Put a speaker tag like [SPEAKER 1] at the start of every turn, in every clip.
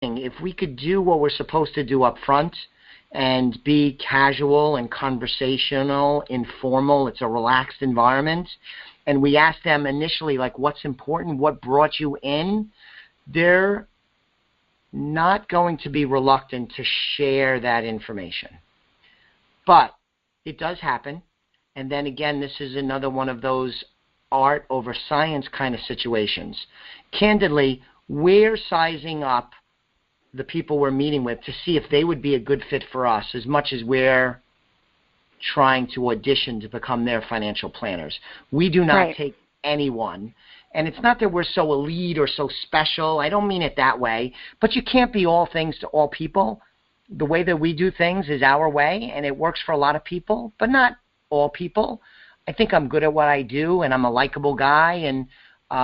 [SPEAKER 1] if we could do what we're supposed to do up front and be casual and conversational, informal, it's a relaxed environment, and we ask them initially, like, what's important, what brought you in, they're not going to be reluctant to share that information. But it does happen. And then again, this is another one of those art over science kind of situations. Candidly, we're sizing up the people we're meeting with to see if they would be a good fit for us as much as we're trying to audition to become their financial planners. We do not take anyone. And it's not that we're so elite or so special. I don't mean it that way. But you can't be all things to all people. The way that we do things is our way, and it works for a lot of people, but not all people. I think I'm good at what I do, and I'm a likable guy, and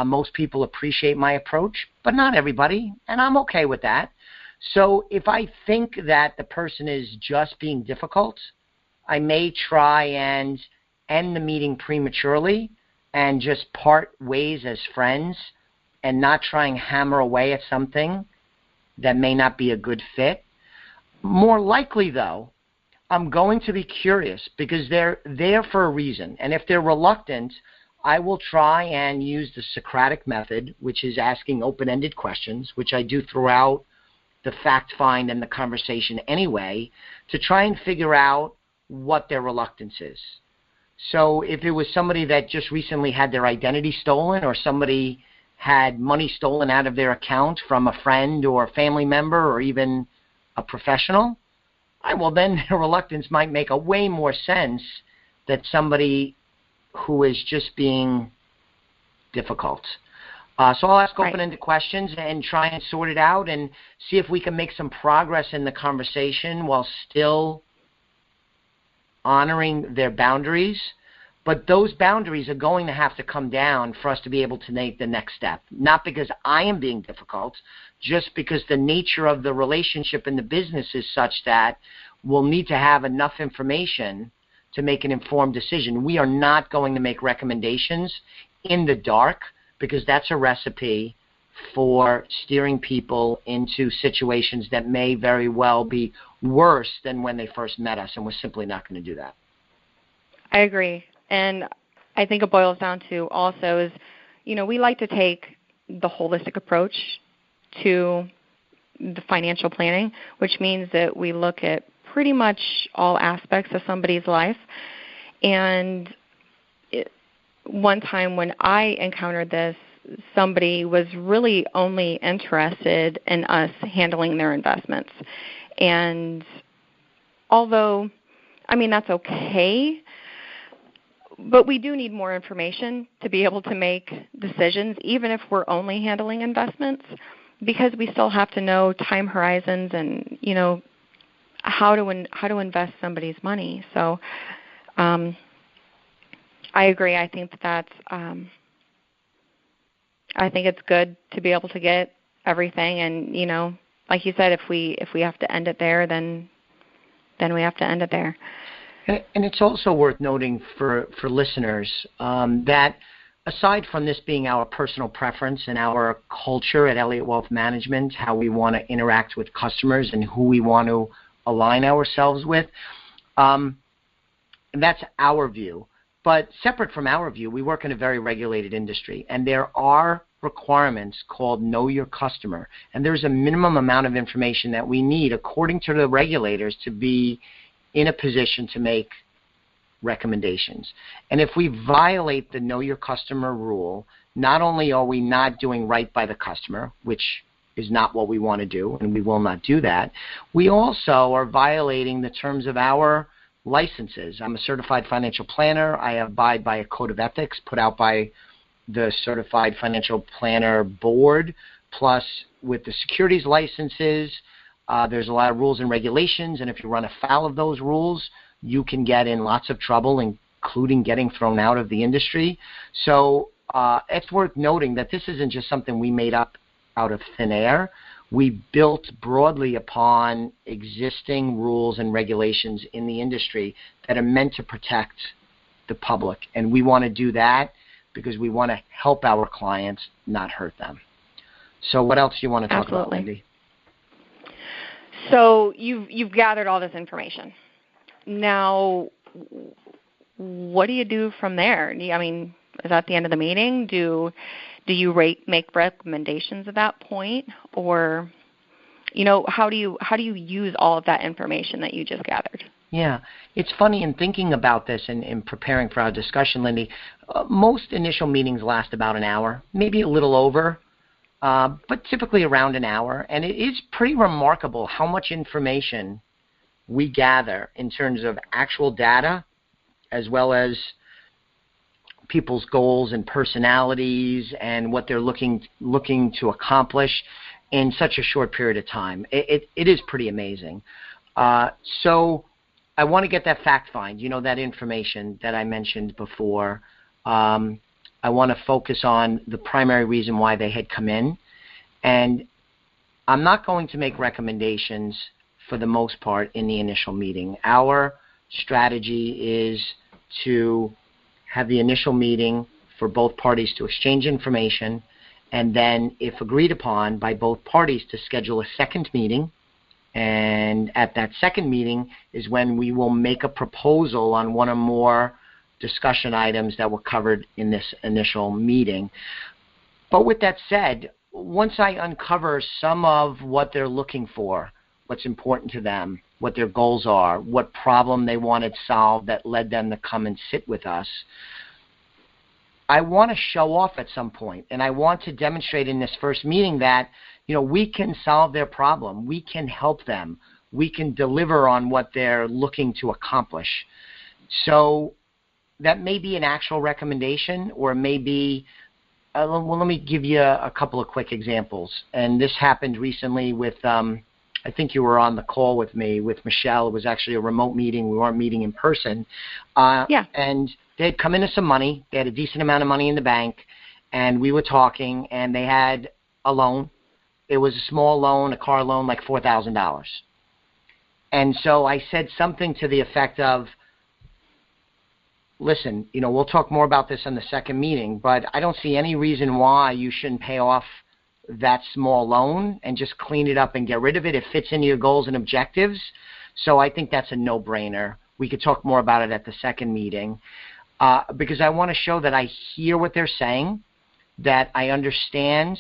[SPEAKER 1] most people appreciate my approach, but not everybody, and I'm okay with that. So if I think that the person is just being difficult, I may try and end the meeting prematurely and just part ways as friends and not try and hammer away at something that may not be a good fit. More likely, though, I'm going to be curious because they're there for a reason. And if they're reluctant, I will try and use the Socratic method, which is asking open-ended questions, which I do throughout the fact find and the conversation anyway, to try and figure out what their reluctance is. So if it was somebody that just recently had their identity stolen, or somebody had money stolen out of their account from a friend or a family member or even a professional, well, then their reluctance might make a way more sense than somebody who is just being difficult. So I'll ask open-ended questions and try and sort it out and see if we can make some progress in the conversation while still honoring their boundaries. But those boundaries are going to have to come down for us to be able to make the next step. Not because I am being difficult, just because the nature of the relationship in the business is such that we'll need to have enough information to make an informed decision. We are not going to make recommendations in the dark because that's a recipe for steering people into situations that may very well be worse than when they first met us, and we're simply not going to do that.
[SPEAKER 2] I agree. And I think it boils down to also is, we like to take the holistic approach to the financial planning, which means that we look at pretty much all aspects of somebody's life. And one time when I encountered this, somebody was really only interested in us handling their investments. And although, that's okay, but we do need more information to be able to make decisions, even if we're only handling investments, because we still have to know time horizons and, how to invest somebody's money. So I agree. I think that's I think it's good to be able to get everything, and like you said, if we have to end it there, then we have to end it there.
[SPEAKER 1] And it's also worth noting for listeners that aside from this being our personal preference and our culture at Elliott Wealth Management, how we want to interact with customers and who we want to align ourselves with, that's our view. But separate from our view, we work in a very regulated industry, and there are requirements called Know Your Customer, and there's a minimum amount of information that we need according to the regulators to be in a position to make recommendations. And if we violate the Know Your Customer rule, not only are we not doing right by the customer, which is not what we want to do, and we will not do that, we also are violating the terms of our licenses. I'm a certified financial planner. I abide by a code of ethics put out by the Certified Financial Planner Board, plus with the securities licenses, there's a lot of rules and regulations, and if you run afoul of those rules, you can get in lots of trouble, including getting thrown out of the industry. So it's worth noting that this isn't just something we made up out of thin air. We built broadly upon existing rules and regulations in the industry that are meant to protect the public, and we want to do that because we want to help our clients, not hurt them. So what else do you want to talk about, Wendy?
[SPEAKER 2] So you've gathered all this information. Now, what do you do from there? I mean, is that the end of the meeting? Do you make recommendations at that point, or how do you use all of that information that you just gathered?
[SPEAKER 1] Yeah, it's funny in thinking about this and in preparing for our discussion, Lindy. Most initial meetings last about an hour, maybe a little over, but typically around an hour. And it is pretty remarkable how much information we gather in terms of actual data, as well as people's goals and personalities and what they're looking to accomplish in such a short period of time. It is pretty amazing. So I want to get that fact find, that information that I mentioned before. I want to focus on the primary reason why they had come in. And I'm not going to make recommendations for the most part in the initial meeting. Our strategy is to have the initial meeting for both parties to exchange information, and then, if agreed upon by both parties, to schedule a second meeting. And at that second meeting is when we will make a proposal on one or more discussion items that were covered in this initial meeting. But with that said, once I uncover some of what they're looking for, what's important to them, what their goals are, what problem they wanted solved that led them to come and sit with us, I want to show off at some point, and I want to demonstrate in this first meeting that we can solve their problem, we can help them, we can deliver on what they're looking to accomplish. So that may be an actual recommendation, or it may be, well, let me give you a couple of quick examples. And this happened recently with, I think you were on the call with me, with Michelle. It was actually a remote meeting. We weren't meeting in person. And they had come into some money. They had a decent amount of money in the bank, and we were talking, and they had a loan. It was a small loan, a car loan, like $4,000. And so I said something to the effect of, listen, we'll talk more about this in the second meeting, but I don't see any reason why you shouldn't pay off that small loan and just clean it up and get rid of it. It fits into your goals and objectives. So I think that's a no-brainer. We could talk more about it at the second meeting, because I want to show that I hear what they're saying, that I understand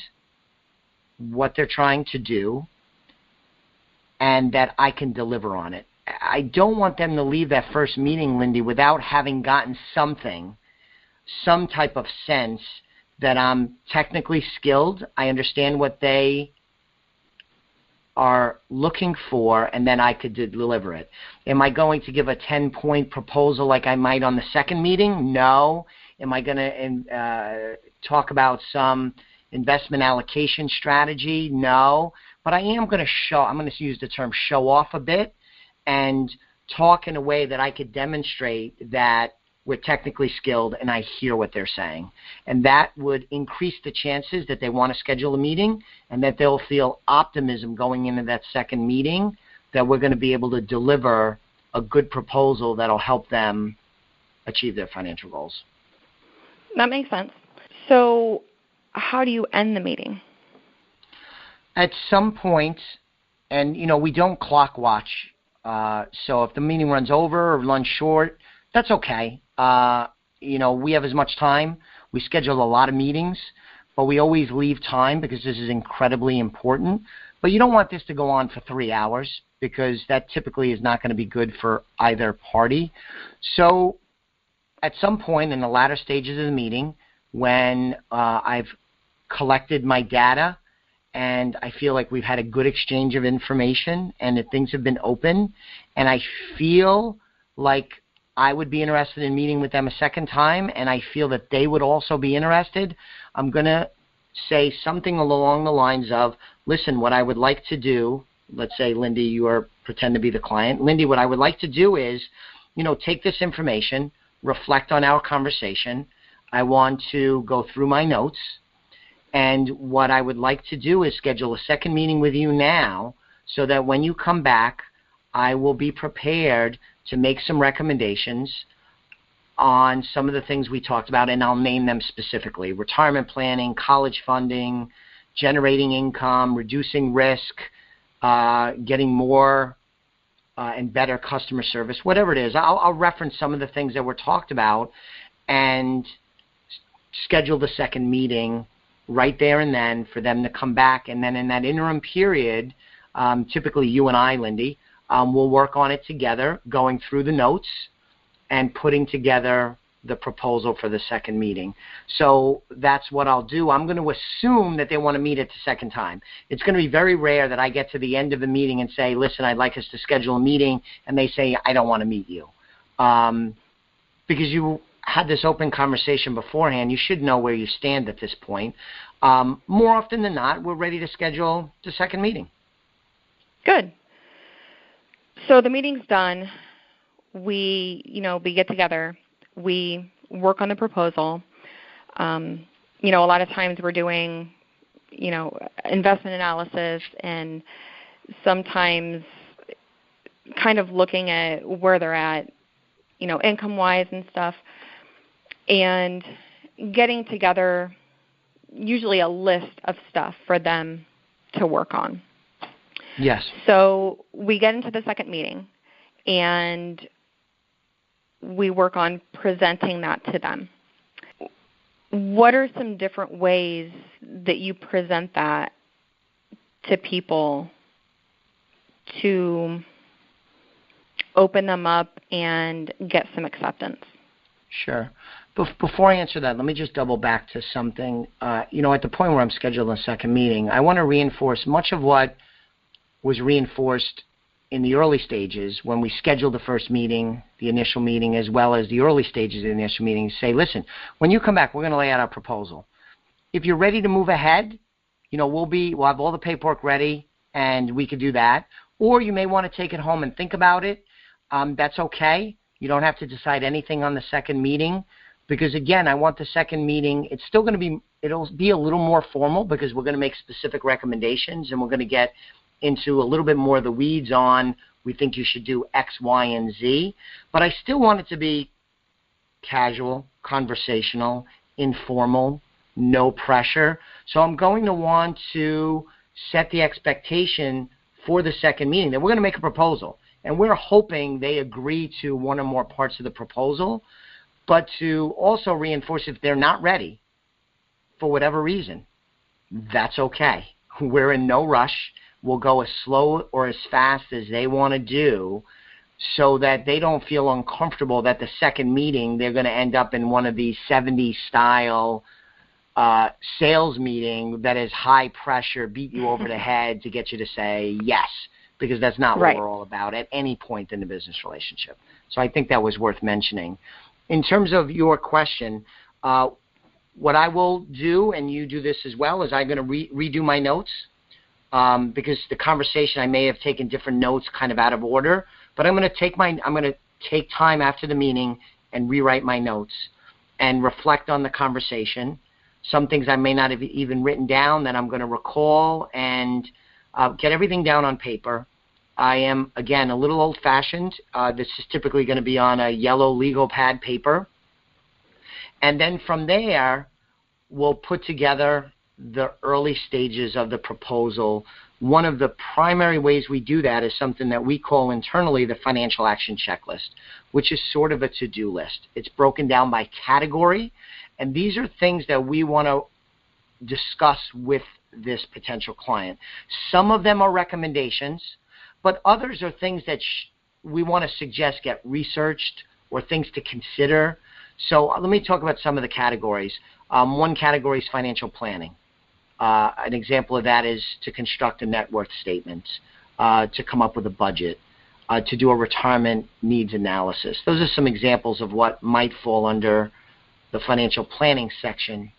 [SPEAKER 1] what they're trying to do, and that I can deliver on it. I don't want them to leave that first meeting, Lindy, without having gotten something, some type of sense that I'm technically skilled, I understand what they are looking for, and then I could deliver it. Am I going to give a 10-point proposal like I might on the second meeting? No. Am I going to talk about some investment allocation strategy? No. But I am going to I'm going to use the term show off a bit and talk in a way that I could demonstrate that we're technically skilled and I hear what they're saying. And that would increase the chances that they want to schedule a meeting and that they'll feel optimism going into that second meeting that we're going to be able to deliver a good proposal that'll help them achieve their financial goals.
[SPEAKER 2] That makes sense. So how do you end the meeting?
[SPEAKER 1] At some point, and we don't clock watch, so if the meeting runs over or runs short, that's okay. We have as much time. We schedule a lot of meetings, but we always leave time because this is incredibly important. But you don't want this to go on for 3 hours because that typically is not going to be good for either party. So at some point in the latter stages of the meeting, when I've collected my data and I feel like we've had a good exchange of information and that things have been open, and I feel like I would be interested in meeting with them a second time, and I feel that they would also be interested, I'm going to say something along the lines of, listen, what I would like to do, let's say, Lindy, you pretend to be the client. Lindy, what I would like to do is, take this information, reflect on our conversation. I want to go through my notes, and what I would like to do is schedule a second meeting with you now so that when you come back, I will be prepared to make some recommendations on some of the things we talked about, and I'll name them specifically: retirement planning, college funding, generating income, reducing risk, getting more and better customer service, whatever it is. I'll reference some of the things that were talked about and schedule the second meeting right there and then for them to come back. And then in that interim period, typically you and I, Lindy, we'll work on it together, going through the notes and putting together the proposal for the second meeting. So that's what I'll do. I'm going to assume that they want to meet it the second time. It's going to be very rare that I get to the end of the meeting and say, listen, I'd like us to schedule a meeting, and they say, I don't want to meet you. Because you had this open conversation beforehand, you should know where you stand at this point. More often than not, we're ready to schedule the second meeting.
[SPEAKER 2] Good. So the meeting's done. We get together. We work on the proposal. A lot of times we're doing, investment analysis and sometimes kind of looking at where they're at, income-wise and stuff, and getting together usually a list of stuff for them to work on.
[SPEAKER 1] Yes.
[SPEAKER 2] So we get into the second meeting, and we work on presenting that to them. What are some different ways that you present that to people to open them up and get some acceptance?
[SPEAKER 1] Sure. Before I answer that, let me just double back to something. At the point where I'm scheduling a second meeting, I want to reinforce much of what was reinforced in the early stages when we scheduled the first meeting, the initial meeting, as well as the early stages of the initial meeting. Say, listen, when you come back, we're going to lay out our proposal. If you're ready to move ahead, we'll have all the paperwork ready, and we could do that. Or you may want to take it home and think about it. That's okay. You don't have to decide anything on the second meeting because, again, I want the second meeting. It's still going to it'll be a little more formal because we're going to make specific recommendations and we're going to get into a little bit more of the weeds on we think you should do X, Y, and Z. But I still want it to be casual, conversational, informal, no pressure. So I'm going to want to set the expectation for the second meeting that we're going to make a proposal. And we're hoping they agree to one or more parts of the proposal, but to also reinforce if they're not ready for whatever reason, that's okay. We're in no rush. We'll go as slow or as fast as they want to do so that they don't feel uncomfortable that the second meeting they're going to end up in one of these 70s style sales meeting that is high pressure, beat you over the head to get you to say yes, because that's not what we're all about at any point in the business relationship. So I think that was worth mentioning. In terms of your question, what I will do, and you do this as well, is I'm going to redo my notes. Because the conversation I may have taken different notes kind of out of order, but I'm going to take time after the meeting and rewrite my notes and reflect on the conversation. Some things I may not have even written down that I'm going to recall and get everything down on paper. I am, again, a little old-fashioned. This is typically going to be on a yellow legal pad paper. And then from there, we'll put together the early stages of the proposal. One of the primary ways we do that is something that we call internally the financial action checklist, which is sort of a to-do list. It's broken down by category, and these are things that we want to discuss with this potential client. Some of them are recommendations, but others are things that we want to suggest get researched or things to consider. So let me talk about some of the categories. One category is financial planning. An example of that is to construct a net worth statement, to come up with a budget, to do a retirement needs analysis. Those are some examples of what might fall under the financial planning section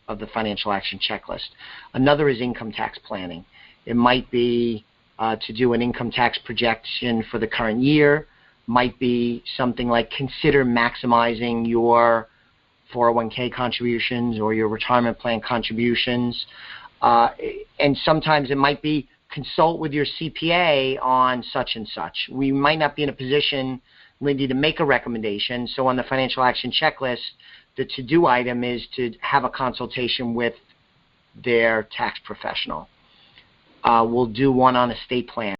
[SPEAKER 1] of the financial action checklist. Another is income tax planning. It might be to do an income tax projection for the current year, might be something like consider maximizing your 401k contributions or your retirement plan contributions. And sometimes it might be consult with your CPA on such and such. We might not be in a position, Lindy, to make a recommendation. So on the financial action checklist, the to-do item is to have a consultation with their tax professional. we'll do one on estate plan.